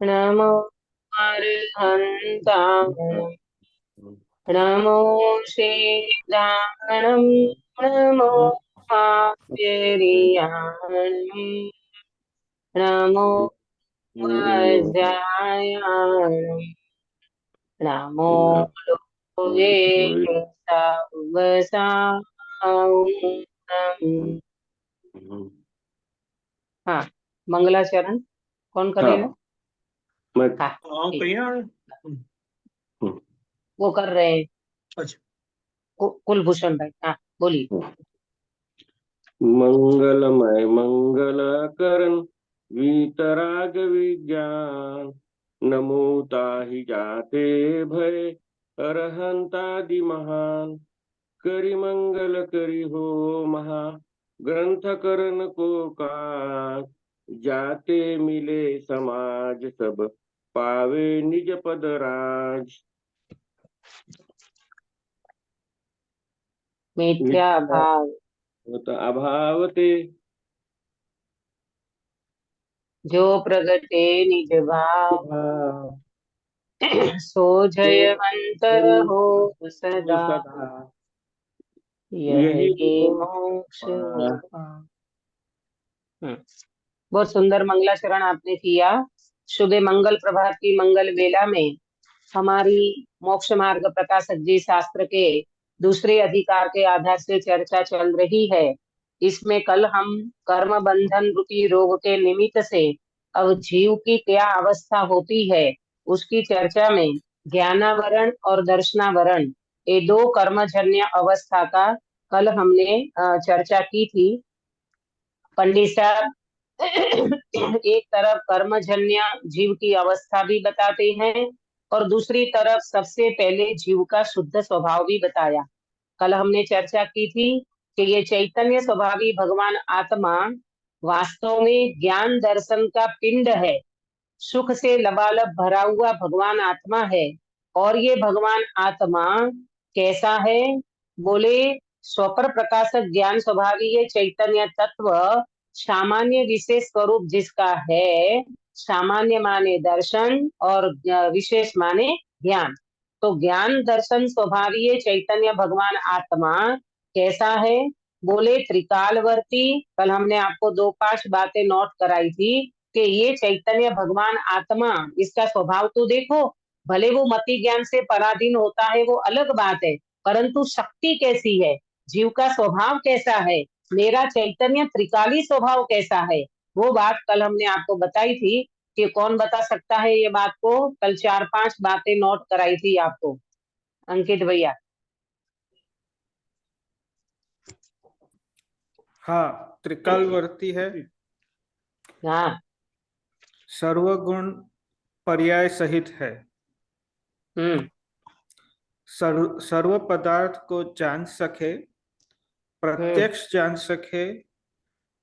नमो अर्हन्ताम् नमो श्रीदानम् नमो मापेरियाणम् नमो वज्रायाणम् नमो लोके सवसाम्। हाँ, मंगलाचरण कौन करेगा? हाँ मैं हाँ ठीक, हम्म, वो कर रहे हैं अच्छा। कुलभूषण भाई। हाँ बोलिए। मंगलमय मंगल करण वीतराग विज्ञान नमो ताहि जाते भय अरहंतादि महान करि मंगल करि हो महा ग्रंथ करण को काज जाते मिले समाज सब पावे निज पद राज। मिथ्या मिथ्या भाव अभावते जो प्रगटे निज भाव सो जय अंतर हो हो सदा सदा यही यही मोक्ष पार। हम्म, बहुत सुंदर मंगलाचरण आपने किया। शुभ मंगल प्रभात की मंगल वेला में हमारी मोक्ष मार्ग प्रकाशक जी शास्त्र के दूसरे अधिकार के आधार से चर्चा चल रही है। इसमें कल हम कर्म बंधन रूपी रोग के निमित्त से अब जीव की क्या अवस्था होती है उसकी चर्चा में ज्ञानावरण और दर्शनावरण ये दो कर्मजन्य अवस्था का कल हमने चर्चा की थी। पंडित साहब एक तरफ कर्मजन्य जीव की अवस्था भी बताते हैं और दूसरी तरफ सबसे पहले जीव का शुद्ध स्वभाव भी बताया। कल हमने चर्चा की थी कि ये चैतन्य स्वभावी भगवान आत्मा वास्तव में ज्ञान दर्शन का पिंड है। सुख से लबालब भरा हुआ भगवान आत्मा है। और ये भगवान आत्मा कैसा है? बोले स्वपर प्रकाशक ज्ञान स्वभावी ये चैतन्य तत्व सामान्य विशेष स्वरूप जिसका है। सामान्य माने दर्शन और विशेष माने ज्ञान। तो ज्ञान दर्शन स्वभावी ये चैतन्य भगवान आत्मा कैसा है? बोले त्रिकालवर्ती। कल हमने आपको 2-5 बातें नोट कराई थी कि ये चैतन्य भगवान आत्मा इसका स्वभाव तो देखो। भले वो मति ज्ञान से पराधीन होता है वो अलग बात है, परंतु शक्ति कैसी है, जीव का स्वभाव कैसा है, मेरा चैतन्य त्रिकाली स्वभाव कैसा है, वो बात कल हमने आपको बताई थी। कि कौन बता सकता है ये बात को? कल 4-5 बातें नोट कराई थी आपको, अंकित भैया। हाँ, त्रिकालवर्ती है, हाँ। सर्वगुण पर्याय सहित है, हम्म। सर्व पदार्थ को जान सके, हम्म। प्रत्यक्ष जान सके, हम्म।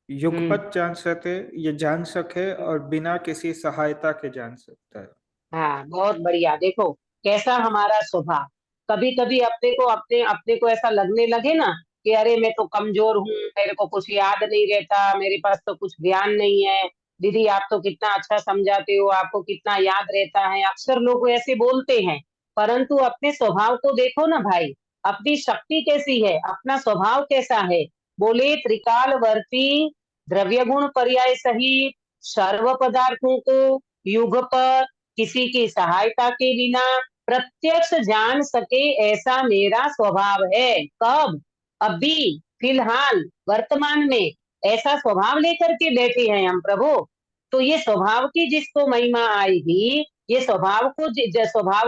युगपत जान सके, ये जान सके और बिना किसी सहायता के जान सकता है। हाँ बहुत बढ़िया। देखो कैसा हमारा स्वभाव। कभी कभी अपने को अपने अपने को ऐसा लगने लगे ना कि अरे मैं तो कमजोर हूँ, मेरे को कुछ याद नहीं रहता, मेरे पास तो कुछ ज्ञान नहीं है। दीदी आप तो कितना अच्छा समझाते हो, आपको कितना याद रहता है, अक्सर लोग ऐसे बोलते हैं। परंतु अपने स्वभाव को देखो ना भाई, अपनी शक्ति कैसी है, अपना स्वभाव कैसा है। बोले त्रिकालवर्ती द्रव्य गुण पर्याय सहित सर्व पदार्थों को युगपत किसी की सहायता के बिना प्रत्यक्ष जान सके ऐसा मेरा स्वभाव है। कब? अभी फिलहाल वर्तमान में ऐसा स्वभाव लेकर के बैठे हैं हम प्रभु। तो ये स्वभाव की जिसको महिमा आएगी, ये स्वभाव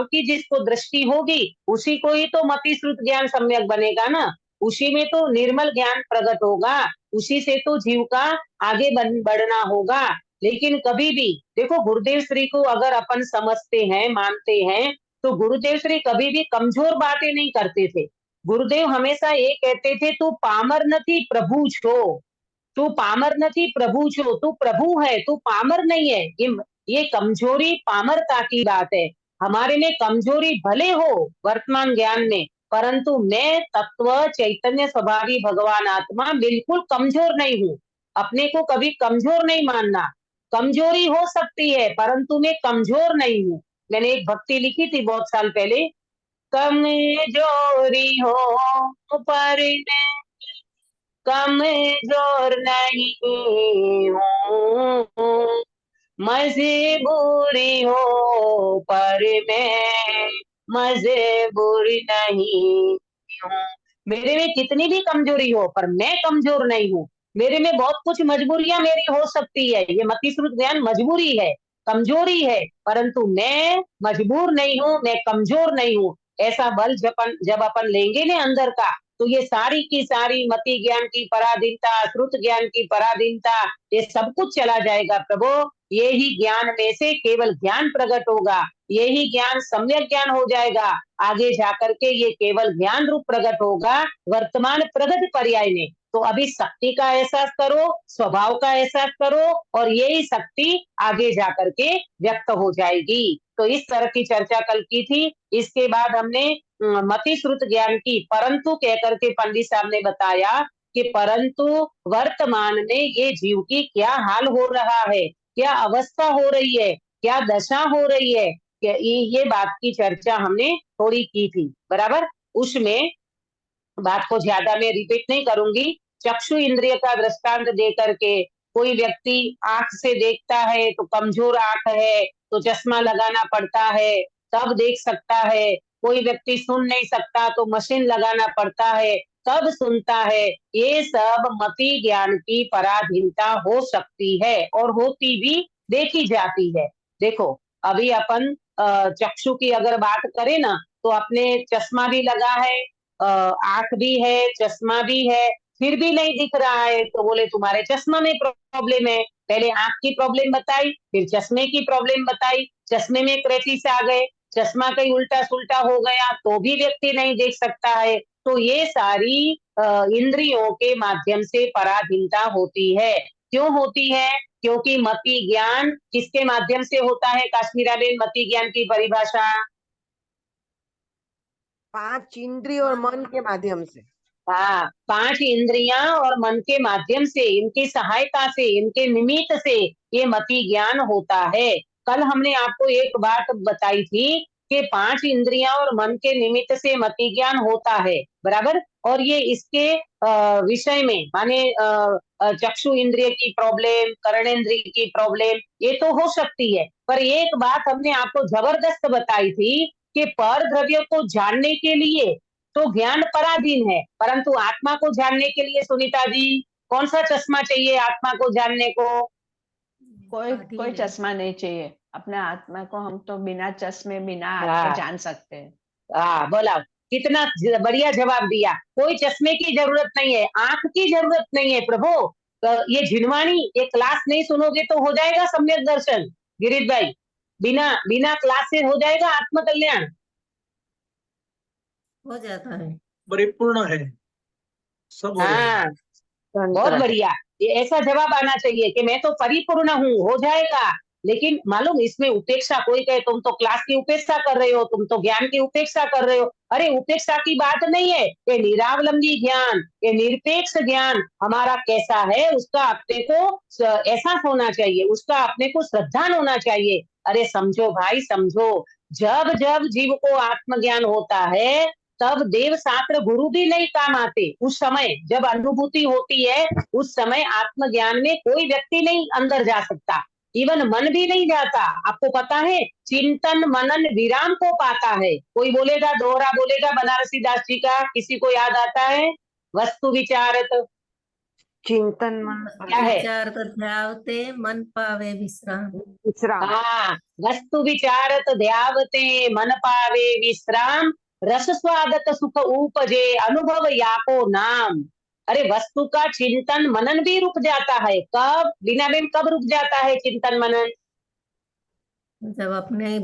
की जिसको दृष्टि होगी उसी को ही तो मति श्रुत ज्ञान सम्यक बनेगा ना। उसी में तो निर्मल ज्ञान प्रकट होगा, उसी से तो जीव का आगे बढ़ना होगा। लेकिन कभी भी देखो गुरुदेव श्री को अगर अपन समझते हैं मानते हैं तो गुरुदेव श्री कभी भी कमजोर बातें नहीं करते थे। गुरुदेव हमेशा ये कहते थे तू पामर नहीं प्रभु छो, तू पामर नहीं प्रभु छो, तू प्रभु है तू पामर नहीं है। ये कमजोरी पामरता की बात है। हमारे में कमजोरी भले हो वर्तमान ज्ञान में, परंतु मैं तत्व चैतन्य स्वभावी भगवान आत्मा बिल्कुल कमजोर नहीं हूँ। अपने को कभी कमजोर नहीं मानना। कमजोरी हो सकती है परंतु मैं कमजोर नहीं हूँ। मैंने एक भक्ति लिखी थी बहुत साल पहले, कमजोरी हो पर मैं कमजोर नहीं हूँ, मजबूरी हो पर मैं मजबूर नहीं हूँ। मेरे में कितनी भी कमजोरी हो पर मैं कमजोर नहीं हूँ। मेरे में बहुत कुछ मजबूरियां मेरी हो सकती है, ये मति श्रुत ज्ञान मजबूरी है, कमजोरी है, परंतु मैं मजबूर नहीं हूँ, मैं कमजोर नहीं हूँ। ऐसा बल जब अपन लेंगे ना अंदर का, तो ये सारी की सारी मति ज्ञान की पराधीनता, श्रुत ज्ञान की पराधीनता, ये सब कुछ चला जाएगा प्रभु। ये ही ज्ञान में से केवल ज्ञान प्रकट होगा, यही ज्ञान सम्यक ज्ञान हो जाएगा। आगे जाकर के ये केवल ज्ञान रूप प्रकट होगा वर्तमान प्रगति पर्याय में। तो अभी शक्ति का एहसास करो, स्वभाव का एहसास करो, और यही शक्ति आगे जाकर के व्यक्त हो जाएगी। तो इस तरह की चर्चा कल की थी। इसके बाद हमने मति श्रुत ज्ञान की परंतु कहकर के पंडित साहब ने बताया कि परंतु वर्तमान में ये जीव की क्या हाल हो रहा है, क्या अवस्था हो रही है, क्या दशा हो रही है, ये बात की चर्चा हमने थोड़ी की थी, बराबर। उसमें बात को ज्यादा मैं रिपीट नहीं करूंगी। चक्षु इंद्रिय का दृष्टांत दे करके, कोई व्यक्ति आंख से देखता है तो कमजोर आंख है तो चश्मा लगाना पड़ता है तब देख सकता है, कोई व्यक्ति सुन नहीं सकता तो मशीन लगाना पड़ता है तब सुनता है। ये सब मति ज्ञान की पराधीनता हो सकती है और होती भी देखी जाती है। देखो अभी अपन चक्षु की अगर बात करें ना, तो अपने चश्मा भी लगा है, आंख भी है, चश्मा भी है, फिर भी नहीं दिख रहा है, तो बोले तुम्हारे चश्मा में प्रॉब्लम है। पहले आंख की प्रॉब्लम बताई, फिर चश्मे की प्रॉब्लम बताई, चश्मे में क्रैचिस आ गए, चश्मा कहीं उल्टा सुल्टा हो गया तो भी व्यक्ति नहीं देख सकता है। तो ये सारी इंद्रियों के माध्यम से पराधीनता होती है। क्यों होती है? क्योंकि मति ज्ञान किसके माध्यम से होता है? काश्मीरा बेन, मति ज्ञान की परिभाषा? 5 इंद्रिय और मन के माध्यम से। हाँ, 5 इंद्रियां और मन के माध्यम से, इनकी सहायता से, इनके निमित्त से ये मति ज्ञान होता है। कल हमने आपको एक बात बताई थी कि 5 इंद्रियां और मन के निमित्त से मति ज्ञान होता है, बराबर। और ये इसके विषय में माने चक्षु इंद्रिय की प्रॉब्लम, कर्णेंद्रिय की प्रॉब्लम ये तो हो सकती है, पर एक बात हमने आपको जबरदस्त बताई थी कि पर द्रव्य को जानने के लिए तो ज्ञान पराधीन है, परंतु आत्मा को जानने के लिए सुनीता जी कौन सा चश्मा चाहिए आत्मा को जानने को? कोई चश्मा नहीं चाहिए, अपने आत्मा को हम तो बिना चश्मे बिना आँख हाँ। के जान सकते हैं। हाँ बोला, कितना बढ़िया जवाब दिया। कोई चश्मे की जरूरत नहीं है, आंख की जरूरत नहीं है प्रभु। तो ये झिनवाणी, ये क्लास नहीं सुनोगे तो हो जाएगा सम्यक दर्शन? गिरीश भाई, बिना बिना क्लास से हो जाएगा आत्म कल्याण? हो जाता है, परिपूर्ण है, सब हो जाएगा। हाँ, बहुत बढ़िया। ये ऐसा जवाब आना चाहिए कि मैं तो परिपूर्ण हूँ, हो जाएगा। लेकिन मालूम इसमें उपेक्षा, कोई कहे तुम तो क्लास की उपेक्षा कर रहे हो, तुम तो ज्ञान की उपेक्षा कर रहे हो। अरे उपेक्षा की बात नहीं है, ये निरावलंबी ज्ञान, ये निरपेक्ष ज्ञान हमारा कैसा है उसका अपने को एहसास होना चाहिए, उसका अपने को श्रद्धान होना चाहिए। अरे समझो भाई समझो, जब जब जीव को आत्मज्ञान होता है तब देव शास्त्र गुरु भी नहीं काम आते। उस समय जब अनुभूति होती है उस समय आत्मज्ञान में कोई व्यक्ति नहीं अंदर जा सकता, इवन मन भी नहीं जाता। आपको पता है चिंतन मनन विराम को पाता है। कोई बोलेगा, दोहरा बोलेगा बनारसी दास जी का, किसी को याद आता है? वस्तु विचारत चिंतन मन क्या है? विचार तो ध्यावते मन पावे विश्राम। विश्राम। हाँ, वस्तु विचारत ध्यावते मन पावे विश्राम, रस स्वादत सुख उपजे अनुभव याको नाम। अरे वस्तु का चिंतन मनन भी रुक जाता है। कब बिना बिन कब रुक जाता है चिंतन मनन? जब अपने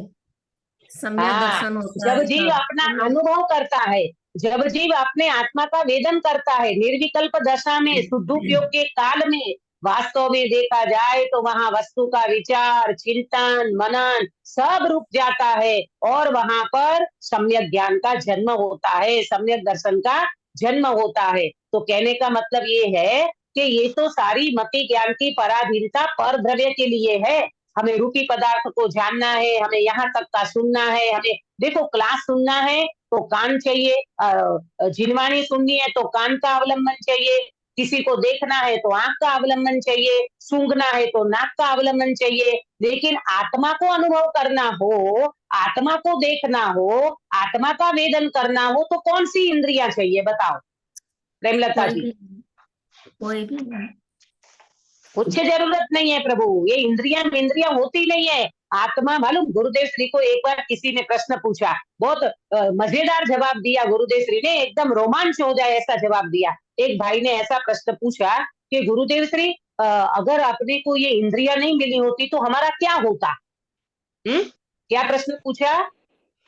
सम्यक हाँ, दर्शन होता जब है जीव तब। अपना अनुभव करता है, जब जीव अपने आत्मा का वेदन करता है, निर्विकल्प दशा में, शुद्धोपयोग के काल में, वास्तव में देखा जाए तो वहां वस्तु का विचार, चिंतन, मनन सब रुक जाता है और वहां पर सम्यक ज्ञान का जन्म होता है, सम्यक दर्शन का जन्म होता है। तो कहने का मतलब ये है कि ये तो सारी मति ज्ञान की पराधीनता पर द्रव्य के लिए है। हमें रूपी पदार्थ को जानना है, हमें यहाँ तक का सुनना है, हमें देखो क्लास सुनना है तो कान चाहिए, जिनवाणी सुननी है तो कान का अवलंबन चाहिए, किसी को देखना है तो आंख का अवलंबन चाहिए, सूंघना है तो नाक का अवलंबन चाहिए। लेकिन आत्मा को अनुभव करना हो, आत्मा को देखना हो, आत्मा का वेदन करना हो तो कौन सी इंद्रियां चाहिए बताओ प्रेमलता जी? कोई भी नहीं। कुछ जरूरत नहीं है प्रभु, ये इंद्रियां इंद्रियां होती नहीं है। आत्मा मालूम, गुरुदेव श्री को एक बार किसी ने प्रश्न पूछा, बहुत मजेदार जवाब दिया गुरुदेव श्री ने, एकदम रोमांच हो जाए ऐसा जवाब दिया। एक भाई ने ऐसा प्रश्न पूछा कि गुरुदेव श्री अगर अपने को ये इंद्रियां नहीं मिली होती तो हमारा क्या होता? क्या प्रश्न पूछा?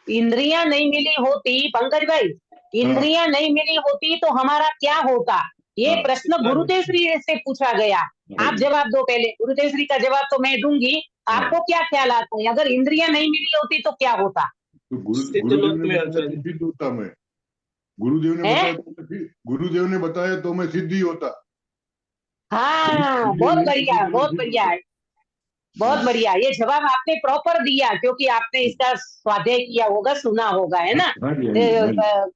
इंद्रियां नहीं मिली होती, पंकज भाई, इंद्रियां नहीं मिली होती तो हमारा क्या होता? ये प्रश्न गुरुदेव श्री से पूछा गया। आप जवाब दो पहले, गुरुदेव श्री का जवाब तो मैं दूंगी, आपको क्या ख्याल आता है अगर इंद्रियां नहीं मिली होती तो क्या होता? तो गुरुदेव ने बताया तो सिद्ध होता मैं। गुरुदेव ने बताया तो मैं सिद्ध ही होता। हाँ, बहुत बढ़िया, बहुत बढ़िया है, बहुत बढ़िया। ये जवाब आपने प्रॉपर दिया क्योंकि आपने इसका स्वाध्याय किया होगा, सुना होगा, है ना?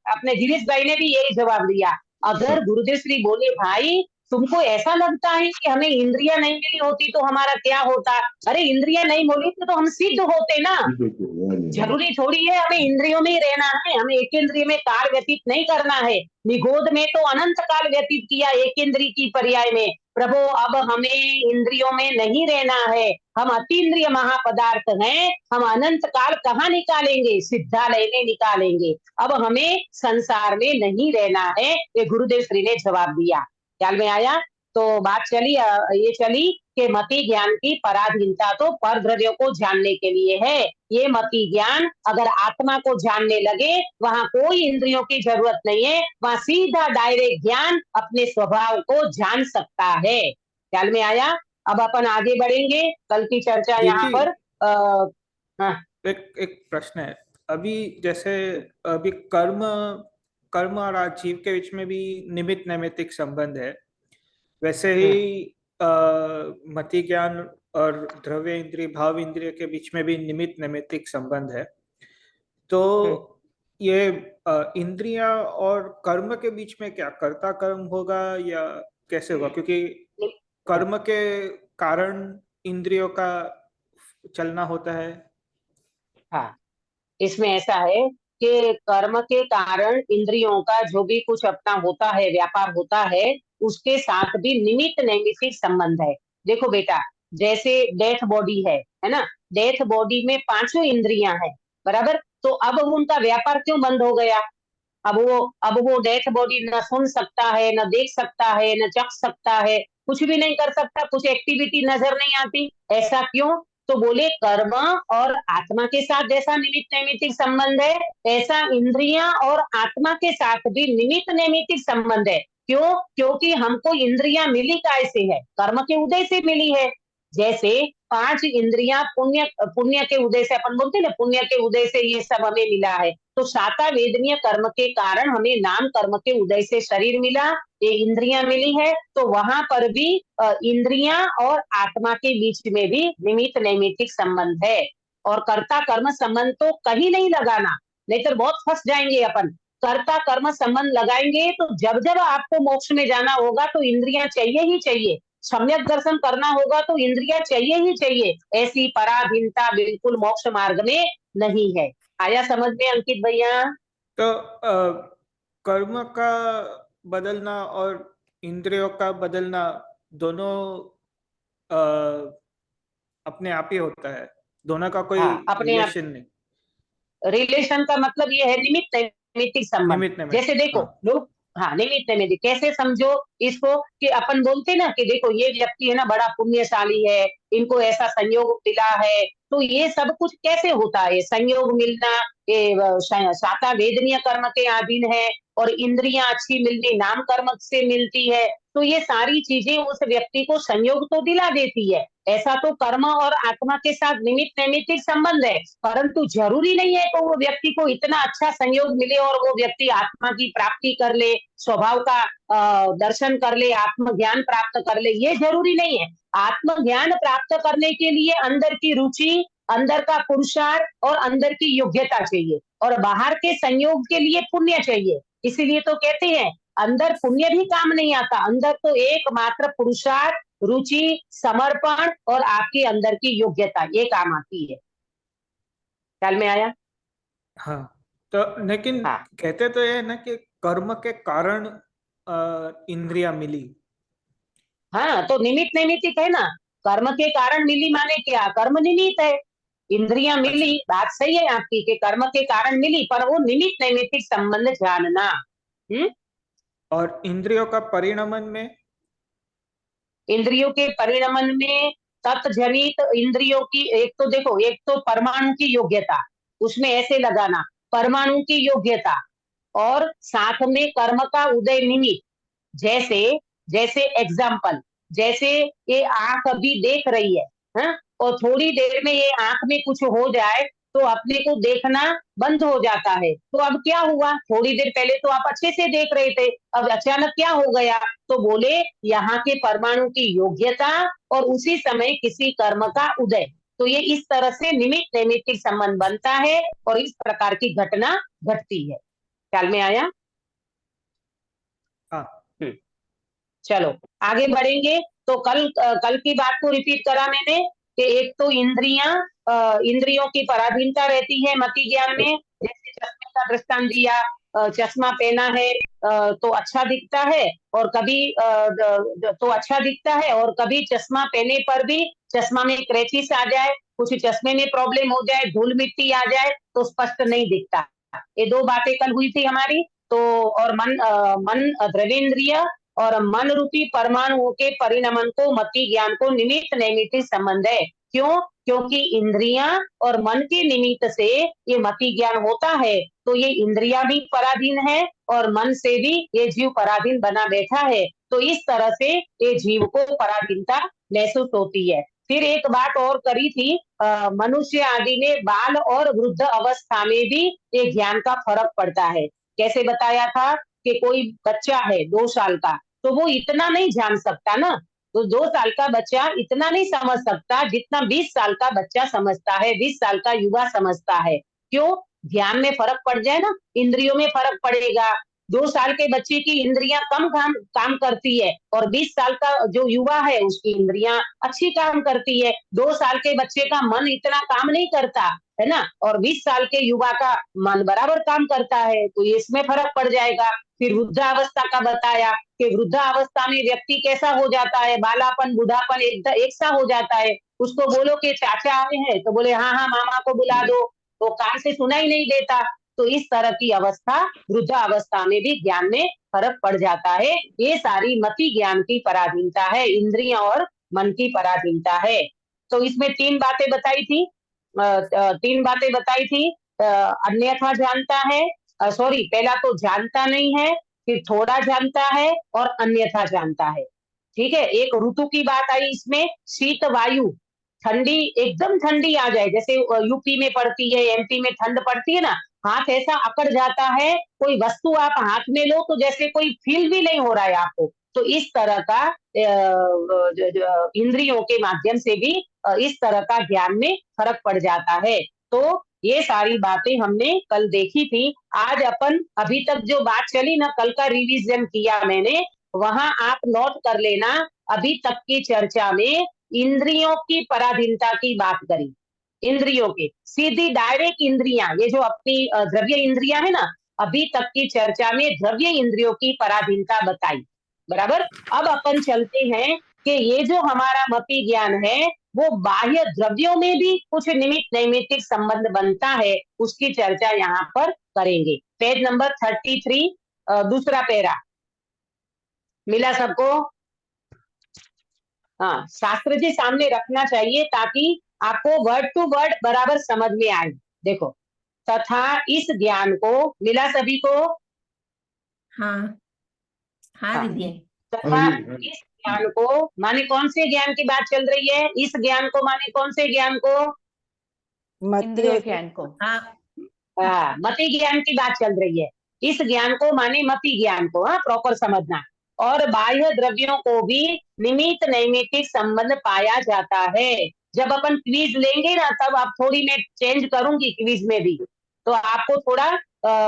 अपने गिरीश भाई ने भी यही जवाब दिया। अगर गुरुदेव श्री बोले भाई तुमको ऐसा लगता है कि हमें इंद्रियां नहीं मिली होती तो हमारा क्या होता? अरे इंद्रियां नहीं मिली तो हम सिद्ध होते ना। जरूरी थोड़ी है हमें इंद्रियों में ही रहना है, हमें एक इंद्रिय में काल व्यतीत नहीं करना है। निगोद में तो अनंत काल व्यतीत किया एक इंद्रिय की पर्याय में। प्रभु अब हमें इंद्रियों में नहीं रहना है, हम अतीन्द्रिय महापदार्थ हैं, हम अनंत काल कहाँ निकालेंगे? सिद्धालय में निकालेंगे। अब हमें संसार में नहीं रहना है, ये गुरुदेव श्री ने जवाब दिया। ख्याल में आया? तो बात चली ये चली कि मति ज्ञान की पराधीनता तो पर द्रव्यों को जानने के लिए है। ये मति ज्ञान अगर आत्मा को जानने लगे, वहां कोई इंद्रियों की जरूरत नहीं है, वहां सीधा डायरेक्ट ज्ञान अपने स्वभाव को जान सकता है। ख्याल में आया? अब अपन आगे बढ़ेंगे, कल की चर्चा यहाँ पर एक प्रश्न है। अभी जैसे अभी कर्म और आजीव के बीच में भी निमित्त नैमित्तिक संबंध है, वैसे ही मति ज्ञान और द्रव्य इंद्रिय भाव इंद्रिय के बीच में भी निमित्त नैमित्तिक संबंध है। तो ये इंद्रियां और कर्म के बीच में क्या कर्ता कर्म होगा या कैसे होगा? क्योंकि कर्म के कारण इंद्रियों का चलना होता है। हाँ, इसमें ऐसा है कि कर्म के कारण इंद्रियों का जो भी कुछ अपना होता है, व्यापार होता है, उसके साथ भी निमित्त नैमित्तिक संबंध है। देखो बेटा, जैसे डेथ बॉडी है ना? डेथ बॉडी में 5 इंद्रियां हैं, बराबर? तो अब उनका व्यापार क्यों बंद हो गया? अब वो डेथ बॉडी न सुन सकता है, न देख सकता है, न चख सकता है, कुछ भी नहीं कर सकता, कुछ एक्टिविटी नजर नहीं आती। ऐसा क्यों? तो बोले कर्म और आत्मा के साथ जैसा निमित्त नैमित्तिक संबंध है, ऐसा इंद्रियां और आत्मा के साथ भी निमित्त नैमित्तिक संबंध है। क्यों? क्योंकि हमको इंद्रियां मिली कैसे है? कर्म के उदय से मिली है। जैसे 5 इंद्रियां पुण्य के उदय से, अपन बोलते ना पुण्य के उदय से ये सब हमें मिला है। तो साता वेदनीय कर्म के कारण हमें नाम कर्म के उदय से शरीर मिला, ये इंद्रियां मिली है। तो वहां पर भी इंद्रियां और आत्मा के बीच में भी निमित्त नैमित्तिक संबंध है। और कर्ता कर्म संबंध तो कहीं नहीं लगाना, नहीं तो बहुत फंस जाएंगे अपन। कर्ता कर्म संबंध लगाएंगे तो जब जब आपको मोक्ष में जाना होगा तो इंद्रियां चाहिए ही चाहिए, सम्यक दर्शन करना होगा तो इंद्रियां चाहिए ही चाहिए। ऐसी पराधीनता बिल्कुल मोक्ष मार्ग में नहीं है। आया समझ में अंकित भैया? तो कर्म का बदलना और इंद्रियों का बदलना दोनों अपने आप ही होता है, दोनों का कोई रिलेशन नहीं। रिलेशन का मतलब ये है निमित्त नैमित्तिक संबंध। जैसे देखो लोग, हाँ निमित्त नैमित्तिक कैसे समझो इसको कि अपन बोलते ना कि देखो ये व्यक्ति है ना बड़ा पुण्यशाली है, इनको ऐसा संयोग मिला है। तो ये सब कुछ कैसे होता है? संयोग मिलना ये साता वेदनीय कर्म के अधीन है, और इंद्रियां अच्छी मिलनी नाम कर्म से मिलती है। तो ये सारी चीजें उस व्यक्ति को संयोग तो दिला देती है। ऐसा तो कर्म और आत्मा के साथ निमित्त नैमित्तिक संबंध है, परंतु जरूरी नहीं है कि वो व्यक्ति को इतना अच्छा संयोग मिले और वो व्यक्ति आत्मा की प्राप्ति कर ले, स्वभाव का दर्शन कर ले, आत्मज्ञान प्राप्त कर ले, ये जरूरी नहीं है। आत्मज्ञान प्राप्त करने के लिए अंदर की रुचि, अंदर का पुरुषार्थ और अंदर की योग्यता चाहिए, और बाहर के संयोग के लिए पुण्य चाहिए। इसीलिए तो कहते हैं अंदर पुण्य भी काम नहीं आता, अंदर तो एकमात्र पुरुषार्थ, रुचि, समर्पण और आपके अंदर की योग्यता ये काम आती है। ख्याल में आया? हाँ, तो लेकिन हाँ। कहते तो ये ना कि कर्म के कारण इंद्रियां मिली। हाँ, तो निमित्त नैमित्तिक है ना, कर्म के कारण मिली माने क्या, कर्म निमित्त है, इंद्रियां मिली, बात सही है आपकी कि कर्म के कारण मिली, पर वो निमित्त नैमित्तिक संबंध जानना। और इंद्रियों का परिणमन में, इंद्रियों के परिणमन में तत्जनित इंद्रियों की, एक तो देखो, एक तो परमाणु की योग्यता, उसमें ऐसे लगाना परमाणु की योग्यता, और साथ में कर्म का उदय निमित्त। जैसे जैसे एग्जाम्पल, जैसे ये आंख अभी देख रही है, और थोड़ी देर में ये आंख में कुछ हो जाए तो अपने को देखना बंद हो जाता है। तो अब क्या हुआ, थोड़ी देर पहले तो आप अच्छे से देख रहे थे, अब अचानक क्या हो गया, तो बोले यहाँ के परमाणु की योग्यता और उसी समय किसी कर्म का उदय। तो ये इस तरह से निमित्त नैमित्तिक संबंध बनता है और इस प्रकार की घटना घटती है। ख्याल में आया? हाँ। चलो आगे बढ़ेंगे। तो कल की बात को रिपीट करा मैंने कि एक तो इंद्रियों की पराधीनता रहती है मति ज्ञान में। जैसे चश्मे का दृष्टांत दिया, चश्मा पहना है तो अच्छा दिखता है, और कभी तो अच्छा दिखता है, और कभी चश्मा पहने पर भी चश्मा में क्रैचेस आ जाए, कुछ चश्मे में प्रॉब्लम हो जाए, धूल मिट्टी आ जाए तो स्पष्ट नहीं दिखता। ये दो बातें कल हुई थी हमारी। तो और मन द्रव्येंद्रिय और मन रूपी परमाणुओं के परिणमन को मति ज्ञान को निमित्त नैमित्तिक संबंध है। क्यों? क्योंकि इंद्रियां और मन के निमित्त से ये मति ज्ञान होता है, तो ये इंद्रियां भी पराधीन है और मन से भी ये जीव पराधीन बना बैठा है। तो इस तरह से ये जीव को पराधीनता महसूस होती है। फिर एक बात और करी थी, मनुष्य आदि ने बाल और वृद्ध अवस्था में भी ये ज्ञान का फर्क पड़ता है। कैसे बताया था कि कोई बच्चा है 2 साल का, तो वो इतना नहीं जान सकता ना, तो 2 साल का बच्चा इतना नहीं समझ सकता जितना 20 साल का बच्चा समझता है, 20 साल का युवा समझता है। क्यों? ध्यान में फर्क पड़ जाए ना, इंद्रियों में फर्क पड़ेगा। 2 साल के बच्चे की इंद्रियां कम काम करती है, और 20 साल का जो युवा है उसकी इंद्रियां अच्छी काम करती है। 2 साल के बच्चे का मन इतना काम नहीं करता है ना, और 20 साल के युवा का मन बराबर काम करता है, तो इसमें फर्क पड़ जाएगा। फिर वृद्धावस्था का बताया कि वृद्धावस्था में व्यक्ति कैसा हो जाता है, बालापन बूढ़ापन एक सा हो जाता है। उसको बोलो कि चाचा आए हैं तो बोले हाँ हाँ मामा को बुला दो, तो कान से सुनाई नहीं देता। तो इस तरह की अवस्था, वृद्धावस्था में भी ज्ञान में फर्क पड़ जाता है। ये सारी मति ज्ञान की पराधीनता है, इंद्रियां और मन की पराधीनता है। तो इसमें 3 बातें बताई थी, 3 बातें बताई थी। अन्यथा जानता है, सॉरी, पहला तो जानता नहीं है, फिर थोड़ा जानता है और अन्यथा जानता है। ठीक है। एक ऋतु की बात आई इसमें, शीत वायु, ठंडी, एकदम ठंडी आ जाए, जैसे यूपी में पड़ती है, एमपी में ठंड पड़ती है ना, हाथ ऐसा अकड़ जाता है, कोई वस्तु आप हाथ में लो तो जैसे कोई फील भी नहीं हो रहा है आपको। तो इस तरह का इंद्रियों के माध्यम से भी इस तरह का ज्ञान में फर्क पड़ जाता है। तो ये सारी बातें हमने कल देखी थी। आज अपन अभी तक जो बात चली ना, कल का रिवीजन किया मैंने, वहां आप नोट कर लेना। अभी तक की चर्चा में इंद्रियों की पराधीनता की बात करी, इंद्रियों के सीधी डायरेक्ट इंद्रियां, ये जो अपनी द्रव्य इंद्रियां है ना, अभी तक की चर्चा में द्रव्य इंद्रियों की पराधीनता बताई, बराबर। अब अपन चलते हैं कि ये जो हमारा मति ज्ञान है वो बाह्य द्रव्यों में भी कुछ निमित्त नैमित्तिक संबंध बनता है, उसकी चर्चा यहाँ पर करेंगे। पेज नंबर 33, दूसरा पैरा मिला सबको? हाँ, शास्त्र जी सामने रखना चाहिए ताकि आपको वर्ड टू वर्ड बराबर समझ में आए। देखो, तथा इस ज्ञान को, मिला सभी को? हाँ हाँ हाँ। दीदी। तथा हाँ जी, हाँ जी। इस ज्ञान को माने कौन से ज्ञान की बात चल रही है? इस ज्ञान को माने कौन से ज्ञान को? इंद्रिय ज्ञान को। हाँ, मति ज्ञान की बात चल रही है। इस ज्ञान को माने मति ज्ञान को, हाँ, प्रॉपर समझना। और बाह्य द्रव्यों को भी निमित्त नैमित्तिक संबंध पाया जाता है। जब अपन क्विज लेंगे ना, तब आप थोड़ी मैं चेंज करूंगी क्विज में भी, तो आपको थोड़ा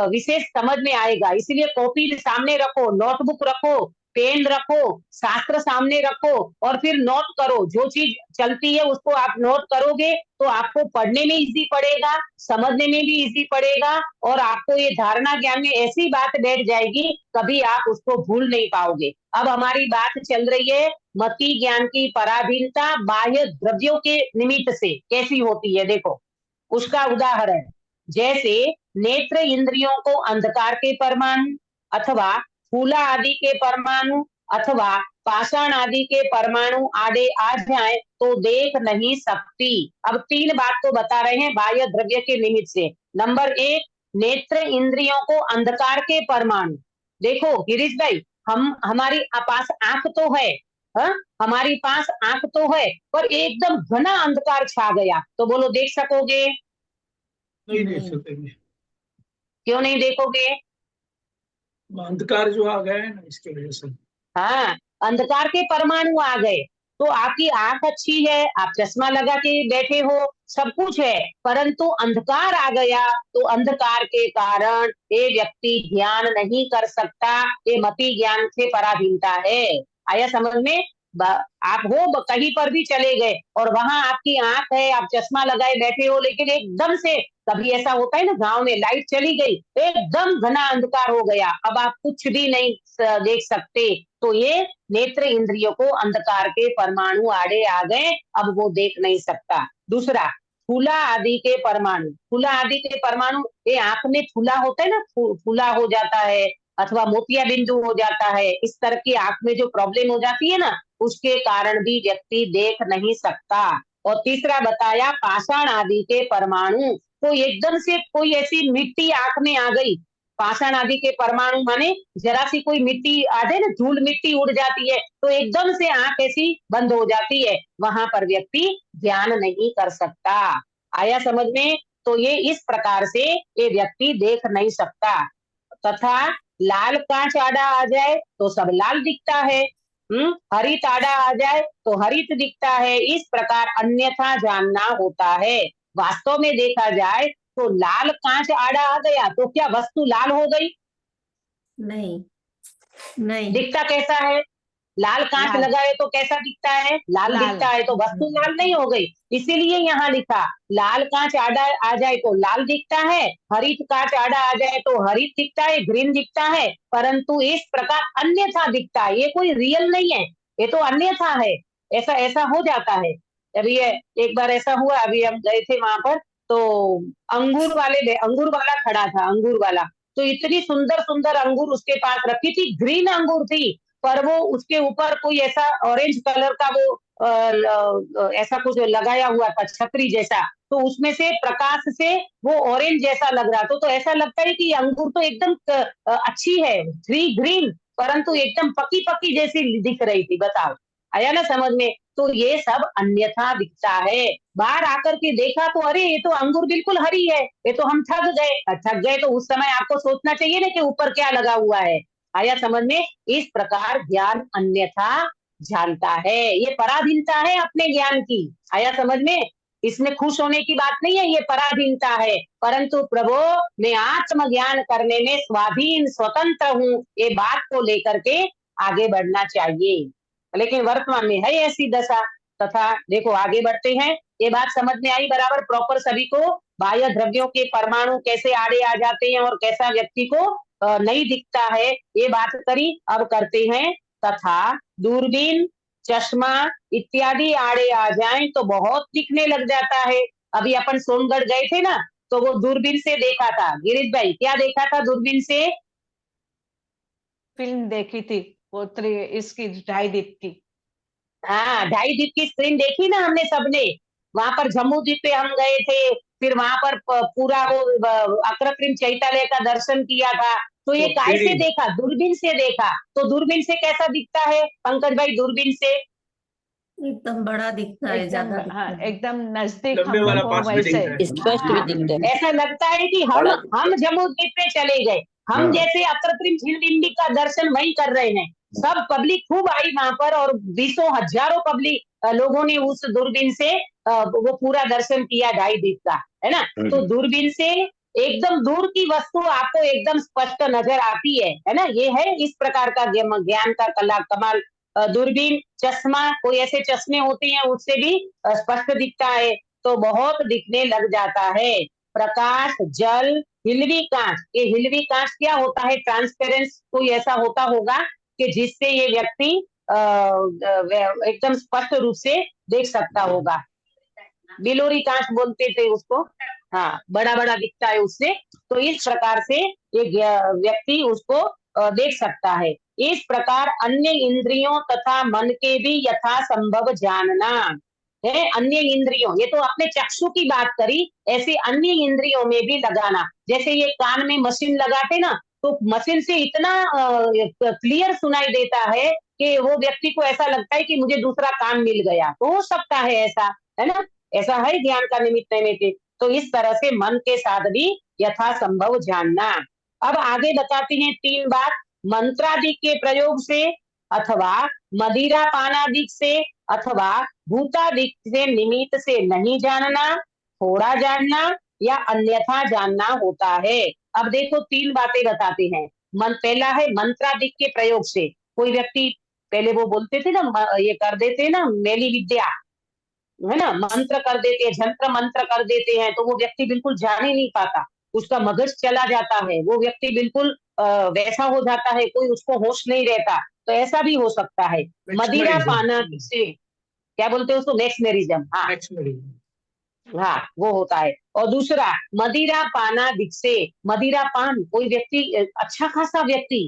विशेष समझ में आएगा। इसलिए कॉपी सामने रखो, नोटबुक रखो, पेन रखो, शास्त्र सामने रखो और फिर नोट करो। जो चीज चलती है उसको आप नोट करोगे तो आपको पढ़ने में इजी पड़ेगा, समझने में भी इजी पड़ेगा और आपको ये धारणा ज्ञान में ऐसी बात बैठ जाएगी, कभी आप उसको भूल नहीं पाओगे। अब हमारी बात चल रही है मति ज्ञान की पराधीनता बाह्य द्रव्यों के निमित्त से कैसी होती है। देखो उसका उदाहरण, जैसे नेत्र इंद्रियों को अंधकार के परमाणु अथवा फूला आदि के परमाणु अथवा पाषाण आदि के परमाणु आड़े आ जाए तो देख नहीं सकती। अब तीन बात को बता रहे हैं बाह्य द्रव्य के निमित्त से। नंबर एक, नेत्र इंद्रियों को अंधकार के परमाणु। देखो गिरीश भाई, हमारी पास आंख तो है, हा? हमारी पास आंख तो है, पर एकदम घना अंधकार छा गया तो बोलो देख सकोगे? नहीं देख सकेंगे। क्यों नहीं देखोगे? अंधकार जो आ गया है ना, इसकी वजह से। हाँ, अंधकार के परमाणु आ गए तो आपकी आंख अच्छी है, आप चश्मा लगा के बैठे हो, सब कुछ है, परंतु अंधकार आ गया तो अंधकार के कारण ये व्यक्ति ध्यान नहीं कर सकता। ये मति ज्ञान से पराधीनता है। आया समझ में? आप हो कहीं पर भी चले गए और वहां आपकी आंख है, आप चश्मा लगाए बैठे हो, लेकिन एकदम से कभी ऐसा होता है ना, गांव में लाइट चली गई, एकदम घना अंधकार हो गया, अब आप कुछ भी नहीं देख सकते, तो ये नेत्र इंद्रियों को अंधकार के परमाणु आड़े आ गए, अब वो देख नहीं सकता। दूसरा, फूला आदि के परमाणु। फूला आदि के परमाणु, ये आंख में फूला होता है ना, फूला हो जाता है अथवा मोतिया बिंदु हो जाता है, इस तरह की आंख में जो प्रॉब्लम हो जाती है ना, उसके कारण भी व्यक्ति देख नहीं सकता। और तीसरा बताया पाषाण आदि के परमाणु, तो एकदम से कोई ऐसी मिट्टी आंख में आ गई, पाषाण आदि के परमाणु माने जरा सी कोई मिट्टी आ जाए ना, धूल मिट्टी उड़ जाती है तो एकदम से आंख ऐसी बंद हो जाती है, वहां पर व्यक्ति ध्यान नहीं कर सकता। आया समझ में? तो ये इस प्रकार से ये व्यक्ति देख नहीं सकता। तथा लाल कांच आड़ा आ जाए तो सब लाल दिखता है, हरित आड़ा आ जाए तो हरित दिखता है, इस प्रकार अन्यथा जानना होता है। वास्तव में देखा जाए तो लाल कांच आड़ा आ गया तो क्या वस्तु लाल हो गई? नहीं, नहीं, दिखता कैसा है? लाल कांच लाल। लगाए तो कैसा दिखता है? लाल लाल। दिखता है, तो वस्तु लाल नहीं हो गई। इसीलिए यहाँ लिखा लाल कांच आड़ा आ जाए तो लाल दिखता है, हरित कांच आड़ा आ जाए तो हरित दिखता है, ग्रीन दिखता है, परंतु इस प्रकार अन्यथा दिखता है। ये कोई रियल नहीं है, ये तो अन्यथा है। ऐसा ऐसा हो जाता है। अभी एक बार ऐसा हुआ, अभी हम गए थे वहां पर, तो अंगूर वाला खड़ा था, अंगूर वाला, तो इतनी सुंदर सुंदर अंगूर उसके पास रखी थी, ग्रीन अंगूर थी, पर वो उसके ऊपर कोई ऐसा ऑरेंज कलर का वो ऐसा कुछ लगाया हुआ था, छतरी जैसा, तो उसमें से प्रकाश से वो ऑरेंज जैसा लग रहा था, तो ऐसा लगता है कि अंगूर तो एकदम अच्छी है, ग्रीन, परंतु एकदम पकी पकी जैसी दिख रही थी। बताओ, आया ना समझ में? तो ये सब अन्यथा दिखता है। बाहर आकर के देखा तो अरे ये तो अंगूर बिल्कुल हरी है, ये तो हम थक गए तो उस समय आपको सोचना चाहिए ना कि ऊपर क्या लगा हुआ है। आया समझ में? इस प्रकार ज्ञान अन्यथा जानता है, ये पराधीनता है अपने ज्ञान की। आया समझ में? इसमें खुश होने की बात नहीं है, ये पराधीनता है, परंतु प्रभु मैं आत्म ज्ञान करने में स्वाधीन स्वतंत्र हूँ, ये बात को लेकर के आगे बढ़ना चाहिए। लेकिन वर्तमान में है ऐसी दशा। तथा देखो आगे बढ़ते हैं, ये बात समझ में आई बराबर प्रॉपर सभी को? बाह्य द्रव्यों के परमाणु कैसे आड़े आ जाते हैं और कैसा व्यक्ति को नहीं दिखता है, ये बात करी। अब करते हैं तथा दूरबीन, चश्मा इत्यादि आड़े आ जाएं तो बहुत दिखने लग जाता है। अभी अपन सोनगढ़ गए थे ना, तो वो दूरबीन से देखा था। गिरीश भाई क्या देखा था दूरबीन से? फिल्म देखी थी, वो इसकी 2.5 दीप की। हाँ, 2.5 दीप की स्क्रीन देखी ना हमने सबने। वहां पर जम्मू द्वीप पे हम गए थे, फिर वहां पर पूरा वो अक्रत्रिम चैत्यालय का दर्शन किया था, तो ये तो काय से 3D देखा? दूरबीन से देखा। तो दूरबीन से कैसा दिखता है पंकज भाई? दूरबीन से एकदम बड़ा दिखता है, एकदम ज्यादा दिखता हाँ है। एकदम नजदीक लंबे हम वाला लोग को पार्ट्स भी वैसे दिखता है। स्पष्ट भी दिखता है। ऐसा लगता है कि हम जम्मू द्वीप पे चले गए। हम हाँ। जैसे अकृत्रिम झिलमिली का दर्शन वही कर रहे हैं। सब पब्लिक खूब आई वहां पर और बीसों हजारों पब्लिक लोगों ने उस दूरबीन से वो पूरा दर्शन किया 2.5 द्वीप का, है ना। तो दूरबीन से एकदम दूर की वस्तु आपको एकदम स्पष्ट नजर आती है ना। ये है इस प्रकार का ज्ञान का कला कमाल। दूरबीन, चश्मा, कोई ऐसे चश्मे होते हैं उससे भी स्पष्ट दिखता है। तो बहुत दिखने लग जाता है। प्रकाश, जल, हिलवी कांच। ये हिलवी कांच क्या होता है? ट्रांसपेरेंस कोई ऐसा होता होगा कि जिससे ये व्यक्ति एकदम स्पष्ट रूप से देख सकता होगा। बिलोरी कांच बोलते थे उसको। हाँ, बड़ा बड़ा दिखता है उससे। तो इस प्रकार से ये व्यक्ति उसको देख सकता है। इस प्रकार अन्य इंद्रियों तथा मन के भी यथासंभव जानना है। अन्य इंद्रियों, ये तो आपने चक्षु की बात करी, ऐसे अन्य इंद्रियों में भी लगाना। जैसे ये कान में मशीन लगाते ना, तो मशीन से इतना क्लियर सुनाई देता है कि वो व्यक्ति को ऐसा लगता है कि मुझे दूसरा कान मिल गया। तो हो सकता है ऐसा, है ना। ऐसा है ज्ञान का निमित्त नैमित्तिक। तो इस तरह से मन के साथ भी यथासंभव जानना। अब आगे बताती हैं 3 बात। मंत्रादि के प्रयोग से अथवा मदिरा पानादिक से अथवा भूतादिक से निमित्त से नहीं जानना, थोड़ा जानना या अन्यथा जानना होता है। अब देखो 3 बातें बताते हैं। पहला है मंत्रादिक के प्रयोग से। कोई व्यक्ति पहले वो बोलते थे ना, ये कर देते ना मेली विद्या, है ना, मंत्र कर देते हैं, जंत्र मंत्र कर देते हैं, तो वो व्यक्ति बिल्कुल जान ही नहीं पाता, उसका मगज चला जाता है, वो व्यक्ति बिल्कुल वैसा हो जाता है, कोई उसको होश नहीं रहता। तो ऐसा भी हो सकता है। मदिरा पाना से क्या बोलते हैं उसको? मैक्समेरिज्म। हाँ हाँ, वो होता है। और दूसरा मदिरा पाना दिख से, मदिरा पान, कोई व्यक्ति अच्छा खासा व्यक्ति,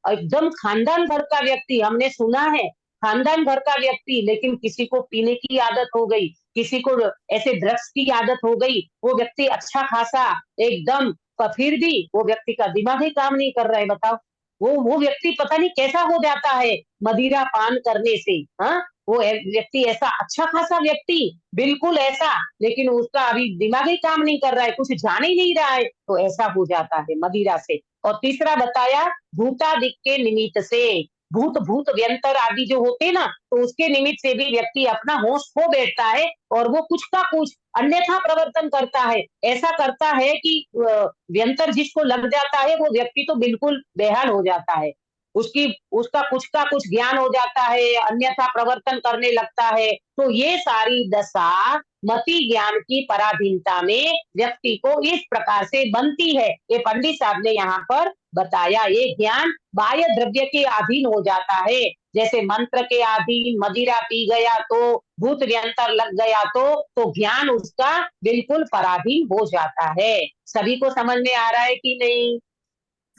एकदम खानदान भर का व्यक्ति, हमने सुना है खानदान भर का व्यक्ति, लेकिन किसी को पीने की आदत हो गई, किसी को ऐसे ड्रग्स की आदत हो गई, वो व्यक्ति अच्छा खासा एकदम, फिर भी वो व्यक्ति का दिमाग ही काम नहीं कर रहा है। बताओ, वो व्यक्ति पता नहीं कैसा हो जाता है मदिरा पान करने से। हाँ, वो व्यक्ति ऐसा अच्छा खासा व्यक्ति, बिल्कुल ऐसा, लेकिन उसका अभी दिमाग ही काम नहीं कर रहा है, कुछ जान ही नहीं रहा है, तो ऐसा हो जाता है मदिरा से। और तीसरा बताया भूतादिक के निमित्त से, भूत भूत व्यंतर आदि जो होते हैं ना, तो उसके निमित्त से भी व्यक्ति अपना होश खो बैठता है और वो कुछ का कुछ अन्यथा प्रवर्तन करता है। ऐसा करता है कि व्यंतर जिसको लग जाता है वो व्यक्ति तो बिल्कुल बेहाल हो जाता है, उसका कुछ का कुछ ज्ञान हो जाता है, अन्यथा प्रवर्तन करने लगता है। तो ये सारी दशा मति ज्ञान की पराधीनता में व्यक्ति को इस प्रकार से बनती है। ये पंडित साहब ने यहाँ पर बताया। ये ज्ञान बाह्य द्रव्य के अधीन हो जाता है, जैसे मंत्र के अधीन, मदिरा पी गया तो, भूत व्यंतर लग गया तो ज्ञान उसका बिल्कुल पराधीन हो जाता है। सभी को समझ में आ रहा है कि नहीं?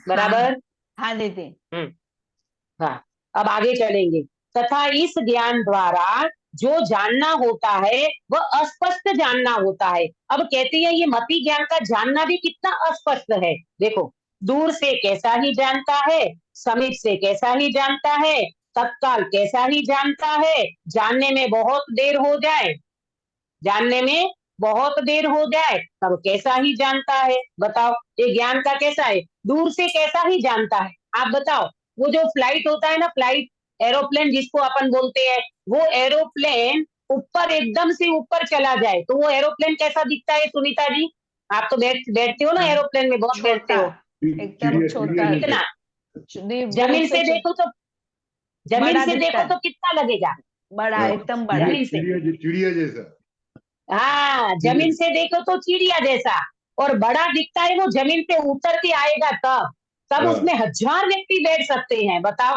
बराबर? हाँ दीदी। हाँ, अब आगे चलेंगे। तथा इस ज्ञान द्वारा जो जानना होता है वह अस्पष्ट जानना होता है। अब कहते हैं ये मति ज्ञान का जानना भी कितना अस्पष्ट है। देखो, दूर से कैसा ही जानता है, समीप से कैसा ही जानता है, तत्काल कैसा ही जानता है, जानने में बहुत देर हो जाए, जानने में बहुत देर हो जाए तब कैसा ही जानता है। बताओ, ये ज्ञान का कैसा है? दूर से कैसा ही जानता है। आप बताओ, वो जो फ्लाइट होता है ना, फ्लाइट, एरोप्लेन जिसको अपन बोलते हैं, वो एरोप्लेन ऊपर एकदम से ऊपर चला जाए तो वो एरोप्लेन कैसा दिखता है? सुनीता जी, आप तो बैठते हो ना एरोप्लेन में, बहुत बैठते हो। एकदम छोटा, कितना? जमीन से देखो तो, जमीन से देखो तो कितना लगेगा? बड़ा, एकदम बड़ा, जमीन से, चिड़िया जैसा। हाँ, जमीन से देखो तो चिड़िया जैसा, और बड़ा दिखता है वो जमीन पे उतर के आएगा तब उसमें 1000 व्यक्ति बैठ सकते हैं। बताओ,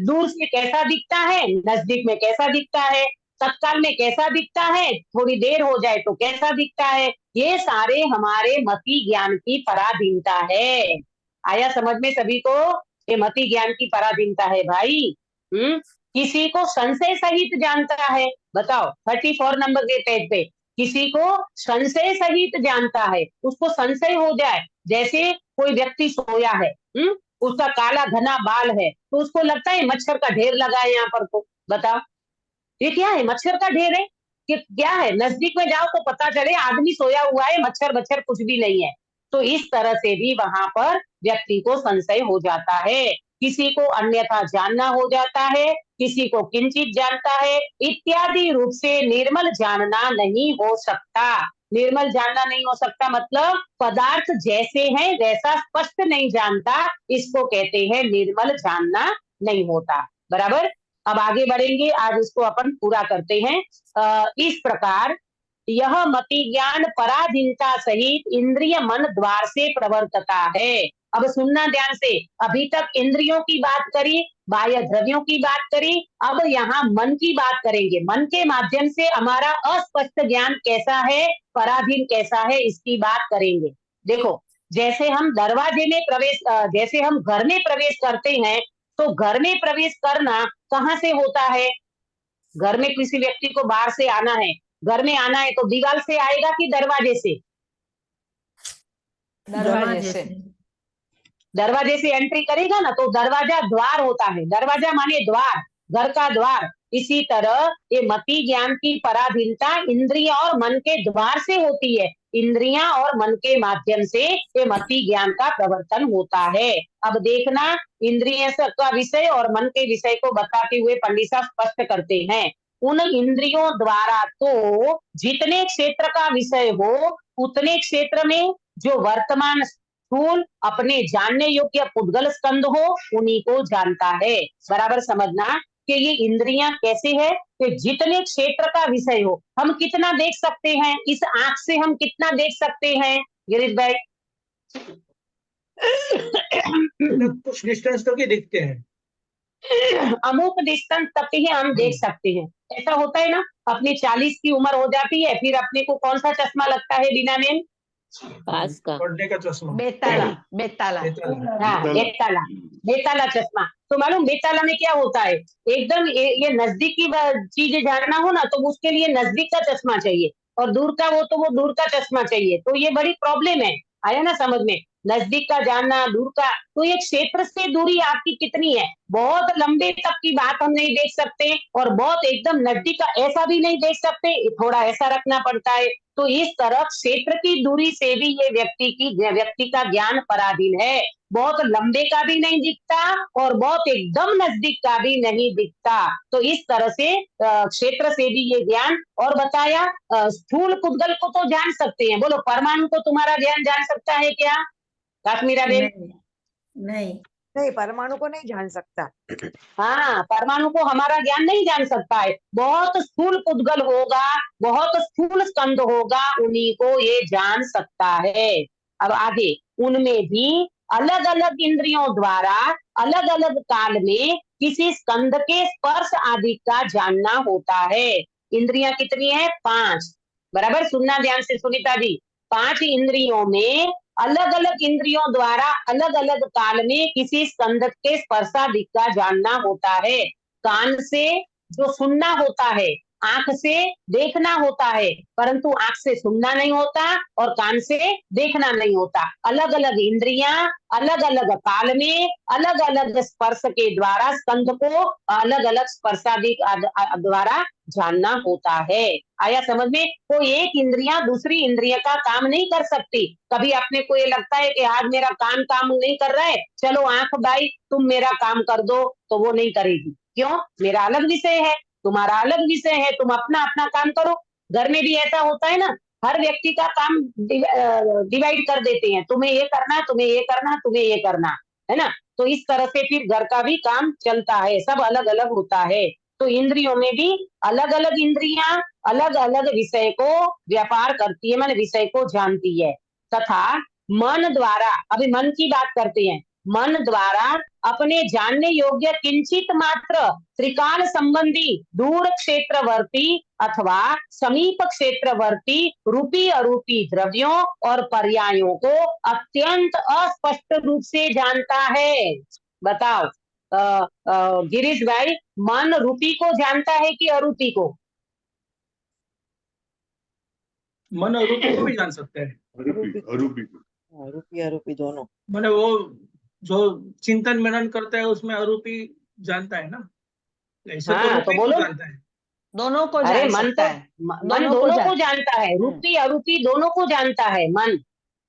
दूर से कैसा दिखता है, नजदीक में कैसा दिखता है, तत्काल में कैसा दिखता है, थोड़ी देर हो जाए तो कैसा दिखता है। ये सारे हमारे मति ज्ञान की पराधीनता है। आया समझ में सभी को? ये मति ज्ञान की पराधीनता है भाई। किसी को संशय सहित जानता है। बताओ 34 नंबर के पेज पे, किसी को संशय सहित जानता है, उसको संशय हो जाए, जैसे कोई व्यक्ति सोया है, उसका काला घना बाल है, तो उसको लगता है मच्छर का ढेर लगा है यहाँ पर, तो बताओ ये क्या है, मच्छर का ढेर है कि क्या है? नजदीक में जाओ तो पता चले आदमी सोया हुआ है, मच्छर बच्छर कुछ भी नहीं है। तो इस तरह से भी वहां पर व्यक्ति को संशय हो जाता है, किसी को अन्यथा जानना हो जाता है, किसी को किंचित जानता है, इत्यादि रूप से निर्मल जानना नहीं हो सकता। निर्मल जानना नहीं हो सकता मतलब पदार्थ जैसे हैं वैसा स्पष्ट नहीं जानता, इसको कहते हैं निर्मल जानना नहीं होता। बराबर। अब आगे बढ़ेंगे, आज इसको अपन पूरा करते हैं। इस प्रकार यह मति ज्ञान पराधीनता सहित इंद्रिय मन द्वार से प्रवर्तता है। अब सुनना ध्यान से, अभी तक इंद्रियों की बात करी, बाह्य द्रव्यों की बात करी, अब यहाँ मन की बात करेंगे। मन के माध्यम से हमारा अस्पष्ट ज्ञान कैसा है, पराधीन कैसा है, इसकी बात करेंगे। देखो, जैसे हम दरवाजे में प्रवेश, जैसे हम घर में प्रवेश करते हैं, तो घर में प्रवेश करना कहाँ से होता है? घर में किसी व्यक्ति को बाहर से आना है, घर में आना है तो दीवार से आएगा कि दरवाजे से? दरवाजे से। दरवाजे से एंट्री करेगा ना, तो दरवाजा द्वार होता है, दरवाजा माने द्वार, घर का द्वार। इसी तरह ये मति ज्ञान की पराधीनता इंद्रिय और मन के द्वार से होती है, इंद्रियां और मन के माध्यम से ये मति ज्ञान का प्रवर्तन होता है। अब देखना, इंद्रिय का विषय और मन के विषय को बताते हुए पंडित साहब स्पष्ट करते हैं। उन इंद्रियों द्वारा तो जितने क्षेत्र का विषय हो, उतने क्षेत्र में जो वर्तमान स्थूल अपने जानने योग्य पुद्गल स्कंद हो, उन्हीं को जानता है। बराबर समझना कि ये इंद्रियां कैसे है कि जितने क्षेत्र का विषय हो, हम कितना देख सकते हैं, इस आंख से हम कितना देख सकते हैं गिरीश भाई? कुछ डिस्टेंस तक ही दिखते हैं। अमुक डिस्टेंस तक ही हम देख सकते हैं। ऐसा होता है ना, अपनी 40 की उम्र हो जाती है, फिर अपने को कौन सा चश्मा लगता है बिना मेन? पास का पढ़ने का चश्मा। बेताला, बेताला। हाँ, बेताला चश्मा। तो मालूम बेताला में क्या होता है, एकदम ये नजदीक की चीजें जानना हो ना, तो उसके लिए नजदीक का चश्मा चाहिए, और दूर का वो तो वो दूर का चश्मा चाहिए। तो ये बड़ी प्रॉब्लम है, आया ना समझ में? नजदीक का जानना, दूर का, तो ये क्षेत्र से दूरी आपकी कितनी है? बहुत लंबे तक की बात हम नहीं देख सकते, और बहुत एकदम नजदीक का ऐसा भी नहीं देख सकते, थोड़ा ऐसा रखना पड़ता है। तो इस तरह क्षेत्र की दूरी से भी ये व्यक्ति का ज्ञान पराधीन है। बहुत लंबे का भी नहीं दिखता और बहुत एकदम नजदीक का भी नहीं दिखता। तो इस तरह से क्षेत्र से भी ये ज्ञान। और बताया, स्थूल पुद्गल को तो जान सकते हैं, बोलो परमाणु को तुम्हारा ज्ञान जान सकता है क्या काश्मीरा बेन? नहीं नहीं, परमाणु को नहीं जान सकता। हाँ, परमाणु को हमारा ज्ञान नहीं जान सकता है। बहुत स्थूल पुद्गल होगा, बहुत स्थूल स्कंद होगा, उन्हीं को ये जान सकता है। अब आगे, उनमें भी अलग अलग इंद्रियों द्वारा अलग अलग काल में किसी स्कंद के स्पर्श आदि का जानना होता है। इंद्रियां कितनी है? 5। बराबर, सुनना ध्यान से सुनीता जी। 5 इंद्रियों में अलग अलग इंद्रियों द्वारा अलग अलग काल में किसी स्कंद के स्पर्शादि का जानना होता है। कान से जो सुनना होता है, आंख से देखना होता है, परंतु आंख से सुनना नहीं होता और कान से देखना नहीं होता। अलग अलग इंद्रियां अलग अलग काल में अलग अलग स्पर्श के द्वारा स्कंद को अलग अलग स्पर्शादि द्वारा जानना होता है। आया समझ में? कोई एक इंद्रियां दूसरी इंद्रिय का काम नहीं कर सकती। कभी अपने को ये लगता है कि आज मेरा कान काम नहीं कर रहा है, चलो आंख भाई तुम मेरा काम कर दो, तो वो नहीं करेगी। क्यों? मेरा अलग विषय है, तुम्हारा अलग विषय है, तुम अपना अपना काम करो। घर में भी ऐसा होता है ना, हर व्यक्ति का काम डिवाइड कर देते हैं, तुम्हें ये करना, तुम्हें ये करना, तुम्हें ये करना, है ना? तो इस तरह से फिर घर का भी काम चलता है, सब अलग अलग होता है। तो इंद्रियों में भी अलग अलग इंद्रियां अलग अलग विषय को व्यापार करती है, माने विषय को जानती है। तथा मन द्वारा, अभी मन की बात करते हैं, मन द्वारा अपने जानने योग्य किंचित मात्र त्रिकाल संबंधी दूर क्षेत्रवर्ती अथवा समीप क्षेत्रवर्ती रूपी अरूपी द्रव्यों और पर्यायों को अत्यंत अस्पष्ट रूप से जानता है। बताओ गिरीश भाई, मन रूपी को जानता है कि अरूपी को? मन और रूपी को भी जान सकते हैं। अरूपी अरूपी रूपी अरूपी दोनों। मैंने वो जो चिंतन मनन करता है उसमें अरूपी जानता है ना, ऐसे तो हाँ, तो रूपी को बोलो। जानता है। दोनों को अरे जान मन सकता तो है, मन दोनों को जानता है, रूपी अरूपी दोनों को जानता है मन।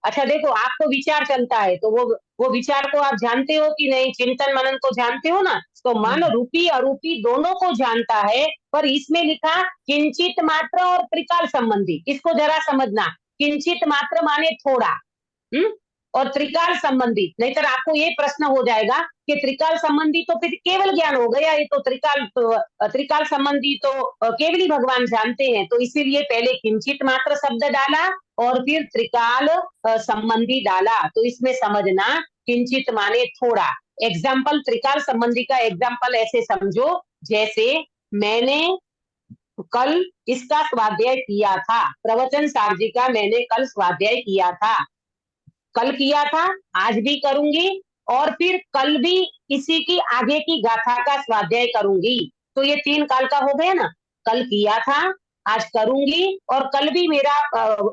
अच्छा देखो, आपको विचार चलता है तो वो विचार को आप जानते हो कि नहीं, चिंतन मनन को जानते हो ना, तो मन रूपी अरूपी दोनों को जानता है। पर इसमें लिखा किंचित मात्र और त्रिकाल संबंधी, इसको जरा समझना। किंचित मात्र माने थोड़ा, और त्रिकाल संबंधी, नहीं तो आपको ये प्रश्न हो जाएगा कि त्रिकाल संबंधी तो फिर केवल ज्ञान हो गया, ये तो त्रिकाल संबंधी तो केवली भगवान जानते हैं। तो इसीलिए पहले किंचित मात्र शब्द डाला और फिर त्रिकाल संबंधी डाला। तो इसमें समझना किंचित माने थोड़ा। एग्जाम्पल, त्रिकाल संबंधी का एग्जाम्पल ऐसे समझो, जैसे मैंने कल इसका स्वाध्याय किया था, प्रवचन सार जी का मैंने कल स्वाध्याय किया था, कल किया था, आज भी करूंगी, और फिर कल भी इसी की आगे की गाथा का स्वाध्याय करूंगी। तो ये 3 काल का हो गया ना, कल किया था, आज करूंगी, और कल भी मेरा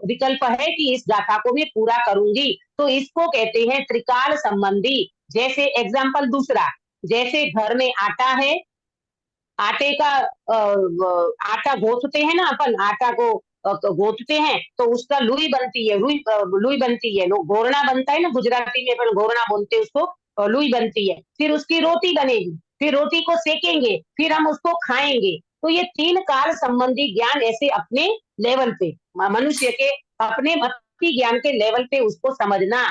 विकल्प है कि इस गाथा को भी पूरा करूंगी। तो इसको कहते हैं त्रिकाल संबंधी। जैसे एग्जाम्पल दूसरा, जैसे घर में आटा है, आटे का आटा गोथते हैं ना, अपन आटा को गोथते हैं तो उसका लुई बनती है, लुई बनती है, घोरना बनता है ना, गुजराती में अपन घोरना बोलते हैं उसको, लुई बनती है। फिर उसकी रोटी बनेगी, फिर रोटी को सेकेंगे, फिर हम उसको खाएंगे। तो ये 3 काल संबंधी ज्ञान ऐसे अपने लेवल पे, मनुष्य के अपने भक्ति ज्ञान के लेवल पे उसको समझना।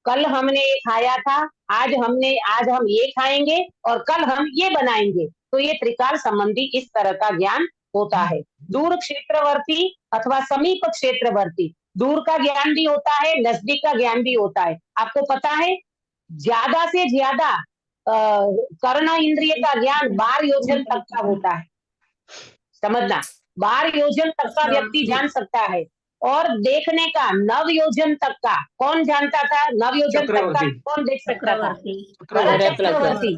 कल हमने ये खाया था, आज हम ये खाएंगे, और कल हम ये बनाएंगे। तो ये त्रिकाल संबंधी इस तरह का ज्ञान होता है। दूर क्षेत्रवर्ती अथवा समीप क्षेत्रवर्ती, दूर का ज्ञान भी होता है, नजदीक का ज्ञान भी होता है। आपको पता है ज्यादा से ज्यादा कर्ण इंद्रिय का ज्ञान 12 योजन तक का होता है, समझना। 12 योजन तक का व्यक्ति जान सकता है, और देखने का 9 योजन तक का कौन जानता था? 9 योजन तक का कौन देख सकता था? भरत चक्रवर्ती।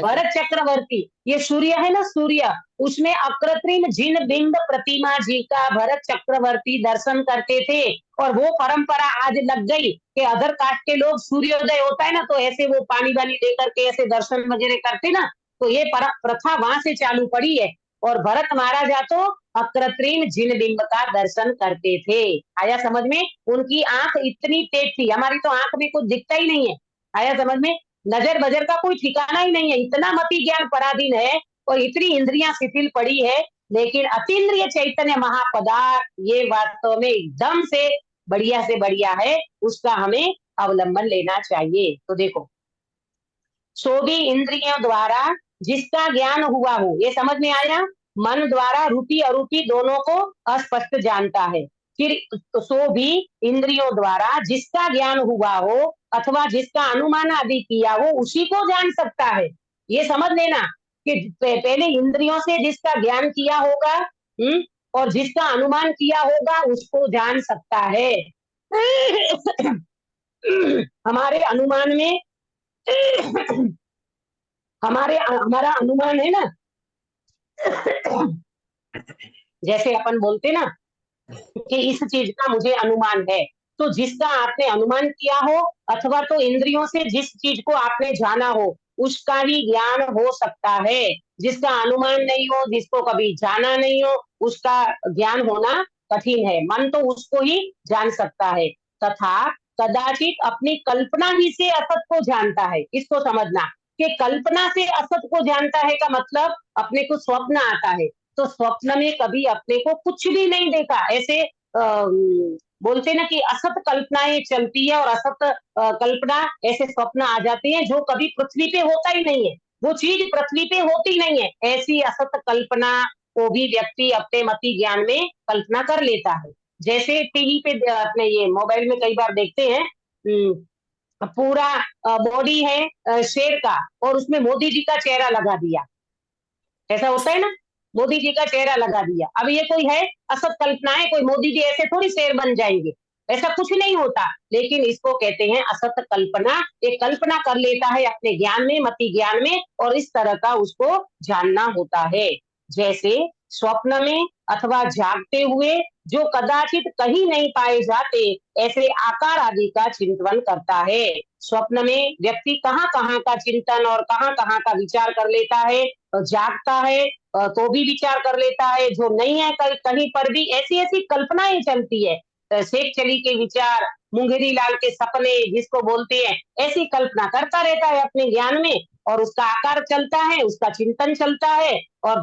भरत चक्रवर्ती, ये सूर्य है ना, सूर्य, उसमें अकृत्रिम जिन बिंब प्रतिमा जी का भरत चक्रवर्ती दर्शन करते थे। और वो परंपरा आज लग गई कि अदर कास्ट के लोग सूर्योदय होता है ना तो ऐसे वो पानी वानी दे करके ऐसे दर्शन वगैरह करते ना, तो ये प्रथा वहां से चालू पड़ी है। और भरत महाराजा तो अकृत्रिम जिन बिंब का दर्शन करते थे। आया समझ में? उनकी आंख इतनी तेज थी, हमारी तो आंख में कुछ दिखता ही नहीं है। आया समझ में? नजर बजर का कोई ठिकाना ही नहीं है, इतना मति ज्ञान पराधीन है और इतनी इंद्रियां शिथिल पड़ी है। लेकिन अतीन्द्रिय चैतन्य महापदार्थ ये वास्तव में एकदम से बढ़िया है, उसका हमें अवलंबन लेना चाहिए। तो देखो, सो भी इंद्रियों द्वारा जिसका ज्ञान हुआ हो, ये समझ में आया? मन द्वारा रूपी अरूपी दोनों को अस्पष्ट जानता है। फिर सो भी इंद्रियों द्वारा जिसका ज्ञान हुआ हो अथवा जिसका अनुमान आदि किया हो उसी को जान सकता है। ये समझ लेना कि पहले इंद्रियों से जिसका ज्ञान किया होगा और जिसका अनुमान किया होगा उसको जान सकता है। हमारे अनुमान में हमारा अनुमान है ना, जैसे अपन बोलते ना कि इस चीज का मुझे अनुमान है, तो जिसका आपने अनुमान किया हो अथवा तो इंद्रियों से जिस चीज को आपने जाना हो उसका ही ज्ञान हो सकता है। जिसका अनुमान नहीं हो, जिसको कभी जाना नहीं हो, उसका ज्ञान होना कठिन है। मन तो उसको ही जान सकता है। तथा कदाचित अपनी कल्पना ही से असत को जानता है। इसको समझना कि कल्पना से असत को जानता है का मतलब अपने को स्वप्न आता है तो स्वप्न में कभी अपने को कुछ भी नहीं देखा, ऐसे बोलते ना कि असत कल्पनाएं चलती है और असत कल्पना ऐसे स्वप्न आ जाते हैं जो कभी पृथ्वी पे होता ही नहीं है, वो चीज पृथ्वी पे होती नहीं है। ऐसी असत कल्पना को भी व्यक्ति अपने मति ज्ञान में कल्पना कर लेता है। जैसे टीवी पे अपने ये मोबाइल में कई बार देखते हैं, पूरा बॉडी है शेर का और उसमें मोदी जी का चेहरा लगा दिया, ऐसा होता है ना, मोदी जी का चेहरा लगा दिया। अब ये कोई है असत कल्पना है, कोई मोदी जी ऐसे थोड़ी शेर बन जाएंगे, ऐसा कुछ नहीं होता। लेकिन इसको कहते हैं असत कल्पना। एक कल्पना कर लेता है अपने ज्ञान में, मति ज्ञान में, और इस तरह का उसको जानना होता है। जैसे स्वप्न में अथवा जागते हुए जो कदाचित कहीं नहीं पाए जाते ऐसे आकार आदि का चिंतन करता है। स्वप्न में व्यक्ति कहाँ कहाँ का चिंतन और कहाँ कहाँ का विचार कर लेता है, जागता है तो भी विचार कर लेता है, जो नहीं है कहीं पर भी ऐसी ऐसी कल्पनाएं चलती है। शेख चली के विचार, मुंगेरी लाल के सपने जिसको बोलते हैं, ऐसी कल्पना करता रहता है अपने ज्ञान में, और उसका आकार चलता है, उसका चिंतन चलता है, और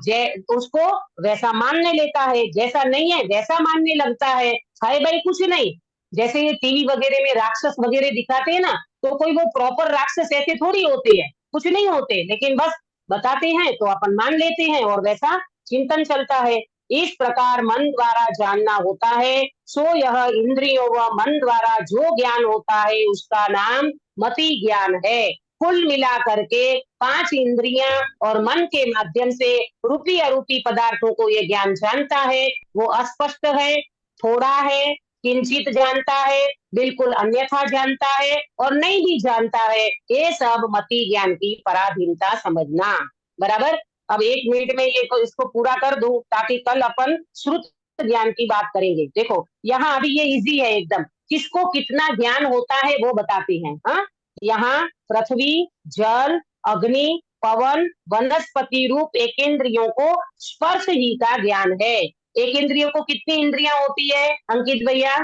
उसको वैसा मानने लेता है, जैसा नहीं है वैसा मानने लगता है भाई कुछ नहीं। जैसे ये टीवी वगैरह में राक्षस वगैरह दिखाते हैं ना, तो कोई वो प्रॉपर राक्षस ऐसे थोड़ी होते हैं, कुछ नहीं होते, लेकिन बस बताते हैं तो अपन मान लेते हैं और वैसा चिंतन चलता है। इस प्रकार मन द्वारा जानना होता है, सो यह इंद्रियों व मन द्वारा जो ज्ञान होता है उसका नाम मति ज्ञान है। कुल मिला करके 5 इंद्रियां और मन के माध्यम से रूपी अरूपी पदार्थों को ये ज्ञान जानता है। वो अस्पष्ट है, थोड़ा है, किंचित जानता है, बिल्कुल अन्यथा जानता है और नहीं भी जानता है। ये सब मति ज्ञान की पराधीनता समझना। बराबर। अब 1 मिनट में ये इसको पूरा कर दूं ताकि कल अपन श्रुत ज्ञान की बात करेंगे। देखो यहाँ अभी ये इजी है एकदम, किसको कितना ज्ञान होता है वो बताते हैं। हाँ, यहाँ पृथ्वी, जल, अग्नि, पवन, वनस्पति रूप एकेंद्रियों को स्पर्श ही का ज्ञान है। एक इंद्रियों को कितनी इंद्रियां होती है अंकित भैया?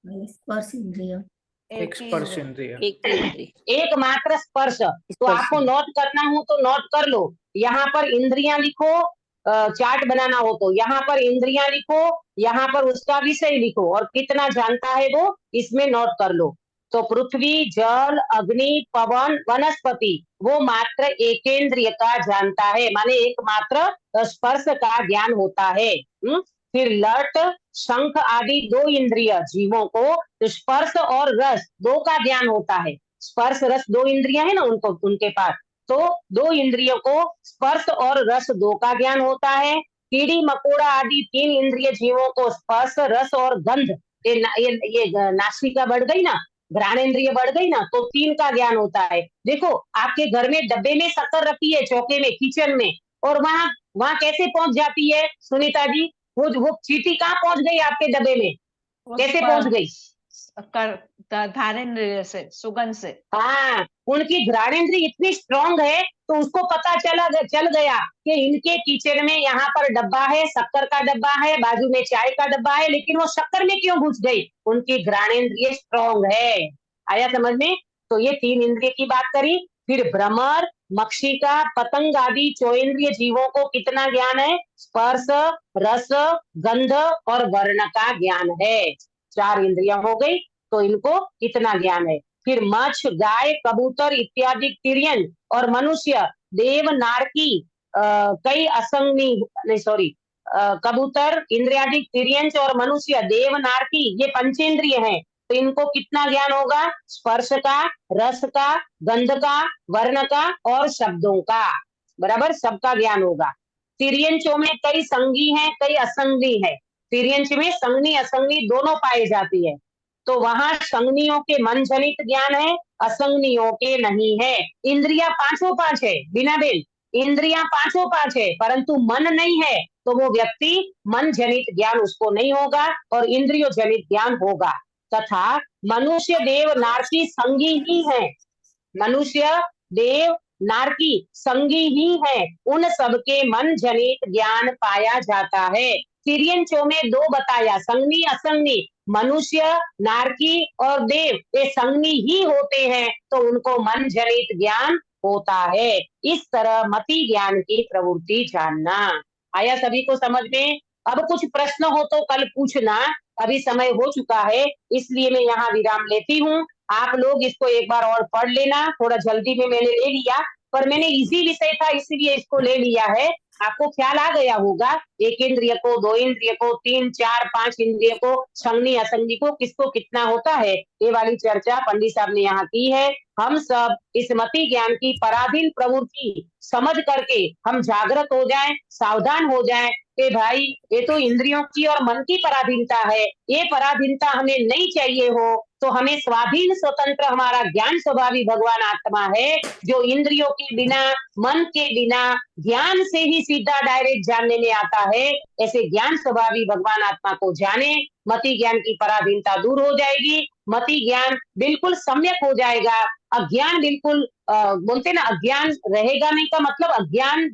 स्पर्श इंद्रिय, एक स्पर्श इंद्रिय, एक इंद्रिय, एक मात्र स्पर्श। तो आपको नोट करना हो तो नोट कर लो, यहाँ पर इंद्रियां लिखो, चार्ट बनाना हो तो यहाँ पर इंद्रियां लिखो, यहाँ पर उसका विषय लिखो और कितना जानता है वो इसमें नोट कर लो। तो पृथ्वी, जल, अग्नि, पवन, वनस्पति वो मात्र एकेंद्रिय का जानता है, माने एक मात्र स्पर्श का ज्ञान होता है। फिर लट, शंख आदि 2 इंद्रिय जीवों को स्पर्श और रस 2 का ज्ञान होता है। स्पर्श रस 2 इंद्रियां है ना उनको, उनके पास, तो 2 इंद्रियों को स्पर्श और रस 2 का ज्ञान होता है। कीड़ी मकोड़ा आदि 3 इंद्रिय जीवों को स्पर्श, रस और गंध, ये नासिका बढ़ गई ना, घ्राणेन्द्रिय बढ़ गई ना, तो 3 का ज्ञान होता है। देखो आपके घर में डब्बे में शक्कर रखी है, चौके में, किचन में, और वहां कैसे पहुंच जाती है सुनीता जी? वो चींटी कहाँ पहुंच गई आपके डब्बे में, कैसे पहुंच गई? घ्राणेन्द्रिय से, सुगंध से। हाँ, उनकी घ्राणेन्द्रिय इतनी स्ट्रांग है तो उसको पता चल गया कि इनके किचन में यहाँ पर डब्बा है, शक्कर का डब्बा है, बाजू में चाय का डब्बा है, लेकिन वो शक्कर में क्यों घुस गई? उनकी घ्राणेन्द्रिय स्ट्रांग है। आया समझ में? तो ये 3 इंद्रिय की बात करी। फिर भ्रमर, मक्षिका, पतंग आदि 4 इंद्रिय जीवों को कितना ज्ञान है? स्पर्श, रस, गंध और वर्ण का ज्ञान है। 4 इंद्रियां हो गई, तो इनको कितना ज्ञान है? फिर मच्छ, गाय, कबूतर इत्यादि तिर्यन और मनुष्य, देव, नारकी, कई असंगनी, कबूतर, इंद्रियादि तिर्यंच और मनुष्य, देव, नारकी ये पंचेंद्रिय हैं। तो इनको कितना ज्ञान होगा? स्पर्श का, रस का, गंध का, वर्ण का और शब्दों का। बराबर, सबका ज्ञान होगा। तिर्यंचों में कई संगी हैं, कई असंगी है। तिर्यंच में संगनी असंगनी दोनों पाए जाती है, तो वहां संगनियों के मन जनित ज्ञान है, असंगनियों के नहीं है। इंद्रियां 5 है बिना बिल, इंद्रियां 5 है, परंतु मन नहीं है, तो वो व्यक्ति मन जनित ज्ञान उसको नहीं होगा और इंद्रियो जनित ज्ञान होगा। तथा मनुष्य, देव, नारकी संगी ही है। मनुष्य, देव, नारकी संगी ही है, उन सबके मन जनित ज्ञान पाया जाता है। तिर्यंचों में 2 बताया, संगनी असंगनी। मनुष्य, नारकी और देव ये संगनी ही होते हैं, तो उनको मन जनित ज्ञान होता है। इस तरह मति ज्ञान की प्रवृत्ति जानना। आया सभी को समझ में? अब कुछ प्रश्न हो तो कल पूछना, अभी समय हो चुका है इसलिए मैं यहाँ विराम लेती हूँ। आप लोग इसको एक बार और पढ़ लेना, थोड़ा जल्दी में मैंने ले लिया, पर मैंने इजी विषय था इसलिए इसको ले लिया है। आपको ख्याल आ गया होगा, 1 इंद्रिय को, 2 इंद्रिय को, 3, 4, 5 इंद्रिय को, संगनी असंगनी को किसको कितना होता है, ये वाली चर्चा पंडित साहब ने यहाँ की है। हम सब इस मति ज्ञान की पराधीन प्रवृत्ति समझ करके हम जागृत हो जाएं, सावधान हो जाएं, कि भाई ये तो इंद्रियों की और मन की पराधीनता है, ये पराधीनता हमें नहीं चाहिए हो, तो हमें स्वाधीन स्वतंत्र हमारा ज्ञान स्वभावी भगवान आत्मा है, जो इंद्रियों के बिना, मन के बिना, ज्ञान से ही सीधा डायरेक्ट जानने में आता है। ऐसे ज्ञान स्वभावी भगवान आत्मा को जाने, मति ज्ञान की पराधीनता दूर हो जाएगी, मति ज्ञान बिल्कुल सम्यक हो जाएगा, अज्ञान बिल्कुल बोलते ना अज्ञान रहेगा नहीं का मतलब अज्ञान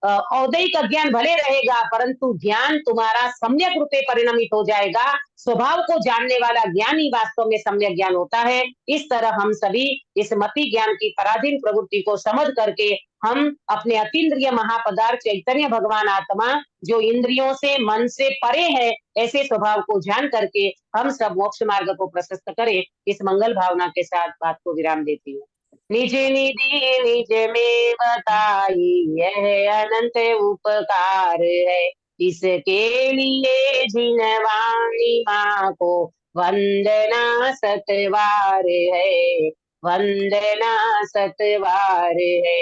औदैहिक अज्ञान भले रहेगा, परंतु ज्ञान तुम्हारा सम्यक रूपे परिणमित हो जाएगा। स्वभाव को जानने वाला ज्ञान ही वास्तव में सम्यक ज्ञान होता है। इस तरह हम सभी इस मति ज्ञान की पराधीन प्रवृत्ति को समझ करके हम अपने अतीन्द्रिय महापदार्थ चैतन्य भगवान आत्मा जो इंद्रियों से, मन से परे है, ऐसे स्वभाव को जान करके हम सब मोक्ष मार्ग को प्रशस्त करें। इस मंगल भावना के साथ बात को विराम देती हूँ। निज निधि निज में बताई यह अनंत उपकार है, इसके लिए जिन वाणी माँ को वंदना सतवार है, वंदना सतवार है।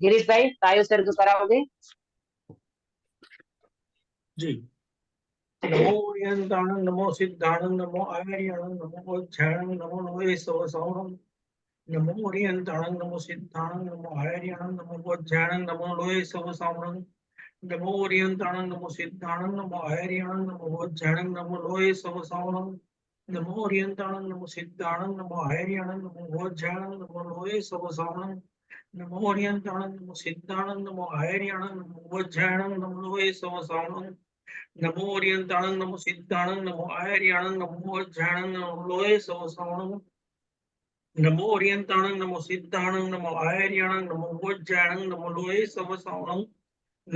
गिरीश भाई कायोत्सर्ग कराओगे? जी। नमो ओरियंताणं नमो सिद्धाणं नमो आर्याणं नमो वज्राणं नमो लोहे सवसावणं नमो ओरियंताणं नमो सिद्धाणं नमो आर्याणं नमो वज्राणं नमो लोहे सवसावणं नमो ओरियंताणं नमो सिद्धाणं नमो आर्याणं नमो वज्राणं नमो लोहे सवसावणं नमो ओरियंताणं नमो सिद्धाणं नमो आर्याणं नमो वज्राणं नमो लोहे सवसावणं नमो ओरियंताणं नमो सिद्धाणं नमो आर्याणं नमो वज्राणं नमो लोहे सवसावणं नमो ओरियंताणं नमो सिद्धाणं नमो आर्याणं नमो वज्राणं नमो लोहे सवसावणं नमो ओरियंताणं नमो सिद्धाणं नमो आर्याणं नमो वज्राणं नमो लोहे सवसावणं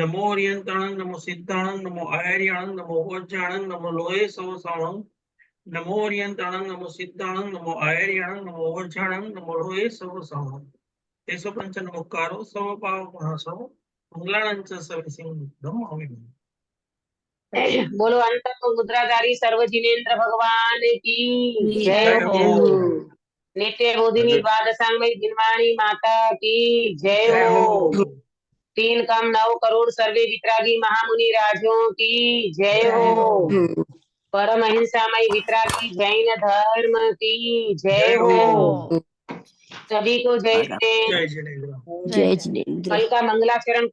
नमो ओरियंताणं नमो सिद्धाणं नमो आर्याणं नमो वज्राणं नमो लोहे सवसावणं नमो ओरियंताणं नमो सिद्धाणं नमो आर्याणं नमो वज्राणं नमो लोहे सवसावणं 105 नमस्कारो समपाव महासव मंगलांच सविसिंह धम्म हमें बोलो अंत मुद्राधारी सर्व जिनेन्द्र भगवान की जय जय हो। हो। नित्य बोधिनी द्वादशांगमयी जिनवाणी माता की जय जय हो। हो। 3 कम 9 करोड़ सर्वे वितरागी महामुनि राजों की जय हो। परम अहिंसामय वितरागी जैन धर्म की जय हो। सभी को जय जिनेन्द्र। जय जिनेन्द्र। जय जिनेन्द्र। कल का मंगलाचरण